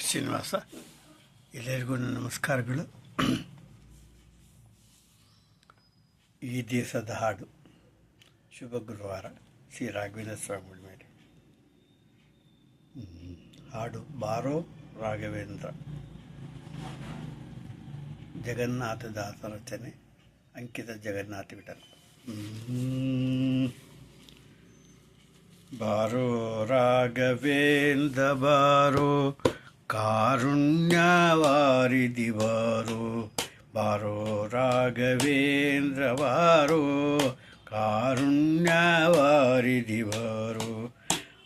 ಶ್ರೀನಿವಾಸ. ಎಲ್ಲರಿಗೂ ನನ್ನ ನಮಸ್ಕಾರಗಳು. ಈ ದಿವಸದ ಹಾಡು ಶುಭ ಗುರುವಾರ ಶ್ರೀ ರಾಘವೇಂದ್ರ ಸ್ವಾಮಿಗಳ ಮೇಲೆ. ಹಾಡು ಬಾರೋ ರಾಘವೇಂದ್ರ. ಜಗನ್ನಾಥದಾಸ ರಚನೆ, ಅಂಕಿತ ಜಗನ್ನಾಥ ವಿಠಲ. ಬಾರೋ ರಾಘವೇಂದ್ರ ಬಾರೋ, ಕಾರುಣ್ಯವಾರಿಧಿ ಬಾರೋ. ಬಾರೋ ರಾಘವೇಂದ್ರ ಬಾರೋ, ಕಾರುಣ್ಯವಾರಿಧಿ ಬಾರೋ.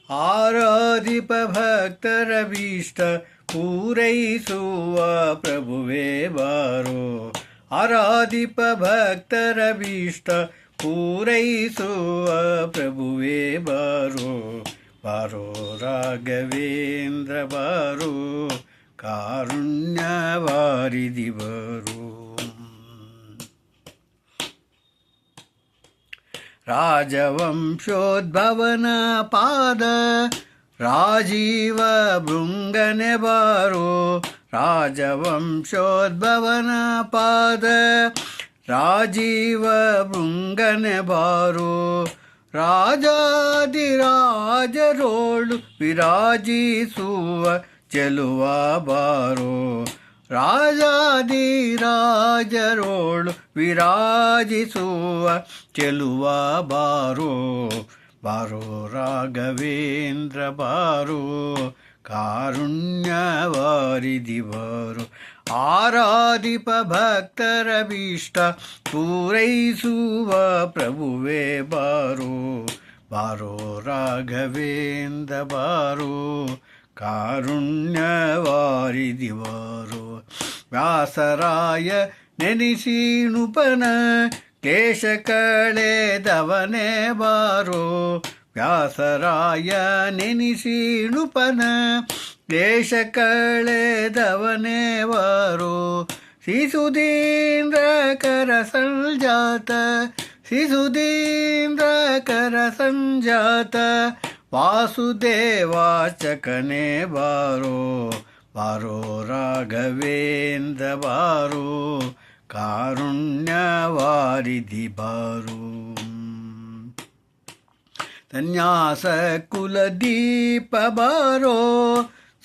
ಆರಾಧಿಪ ಭಕ್ತರ ಭೀಷ್ಟ ಪೂರೈಸುವ ಪ್ರಭುವೇ ಬಾರೋ. ಆರಾಧಿಪ ಭಕ್ತರ ಭೀಷ್ಟ ಪೂರೈಸುವ ಪ್ರಭುವೇ ಬಾರೋ. ಬಾರೋ ರಾಘವೇಂದ್ರ ಬಾರೋ, ಕಾರುಣ್ಯವಾರಿಧಿ ಬಾರೋ. ರಾಜವಂಶೋದ್ಭವನ ಪಾದ ರಾಜೀವ ಭೃಂಗನೆ ಬಾರೋ. ರಾಜವಂಶೋದ್ಭವನ ಪಾದ ರಾಜೀವ ಭೃಂಗನೆ ಬಾರೋ. ರಾಜಾದಿರಾಜರೋಳು ವಿರಾಜಿಸುವ ಚೆಲುವ ಬಾರೋ. ರಾಜಾದಿರಾಜರೋಳು ವಿರಾಜಿಸುವ ಚೆಲುವ ಬಾರೋ. ಬಾರೋ ರಾಘವೇಂದ್ರ ಬಾರೋ, ಕಾರುಣ್ಯವಾರಿಧಿ ಬಾರೋ. ಆರಾಧಿಪ ಭಕ್ತರ ಭೀಷ್ಟ ಪೂರೈಸುವ ಪ್ರಭುವೇ ಬಾರೋ. ಬಾರೋ ರಾಘವೇಂದ್ರ ಬಾರೋ, ಕಾರುಣ್ಯವಾರಿಧಿ ಬಾರೋ. ವ್ಯಾಸರಾಯ ನೆನೆಸಿ ನೃಪನ ಕ್ಲೇಶ ಕಳೆದವನೇ ಬಾರೋ. ವ್ಯಾಸರಾಯ ನೆನೆಸಿ ನೃಪನ ಕ್ಲೇಶ ಕಳೆದವನೇ ಬಾರೋ. ಶಿಶುಧೀಂದ್ರಕರ ಸಂಜಾತ, ಶಿಶುಧೀಂದ್ರಕರ ಸಂಜಾತ ವಾಸುದೇವಾಚಕನೇ ಬಾರೋ. ಬಾರೋ ರಾಘವೇಂದ್ರ ಬಾರೋ, ಕಾರುಣ್ಯವಾರಿಧಿ ಬಾರೋ. ಸನ್ಯಾಸ ಕುಲದೀಪ ಬಾರೋ,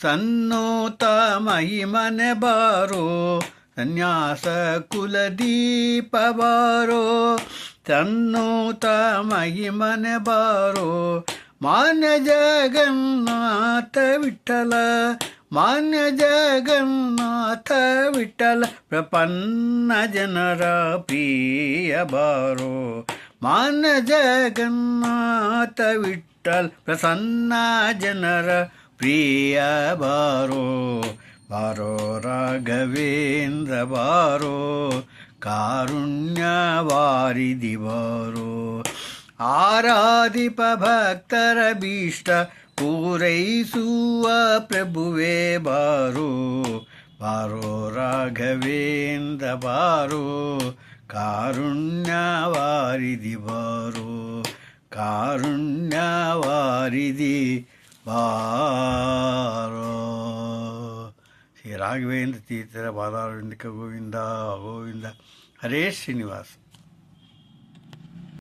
ಸನ್ನೋತ ಮಹಿಮನೆ ಬಾರೋ. ಸನ್ಯಾಸ ಕುಲದೀಪ ಬಾರೋ, ಸನ್ನೋತ ಮಹಿಮನೆ ಬಾರೋ. ಮಾನ್ಯ ಜಗನ್ನಾಥ ವಿಠಲ, ಮಾನ್ಯ ಜಗನ್ನಾಥ ವಿಠಲ ಪ್ರಪನ್ನ ಜನರ ಪ್ರಿಯ ಬಾರೋ. ಮಾನ್ಯ ಜಗನ್ನಾಥ ವಿಠಲ ಪ್ರಸನ್ನ ಜನರ ಪ್ರಿಯ ಬಾರೋ. ಬಾರೋ ರಾಘವೇಂದ್ರ ಬಾರೋ, ಕಾರುಣ್ಯವಾರಿಧಿ ಬಾರೋ. ಆರಾಧಿಪ ಭಕ್ತರ ಭೀಷ್ಟ ಪೂರೈಸುವ ಪ್ರಭುವೇ ಬಾರೋ. ಬಾರೋ ರಾಘವೇಂದ್ರ ಬಾರೋ, ಕಾರುಣ್ಯವಾರಿಧಿ ಬಾರೋ. ಕಾರುಣ್ಯವಾರಿಧಿ ಬಾರೋ. ಶ್ರೀ ರಾಘವೇಂದ್ರ ತೀರ್ಥರ ಪಾದಾರವಿಂದಕ ಗೋವಿಂದ ಗೋವಿಂದ. ಹರೇ ಶ್ರೀನಿವಾಸ.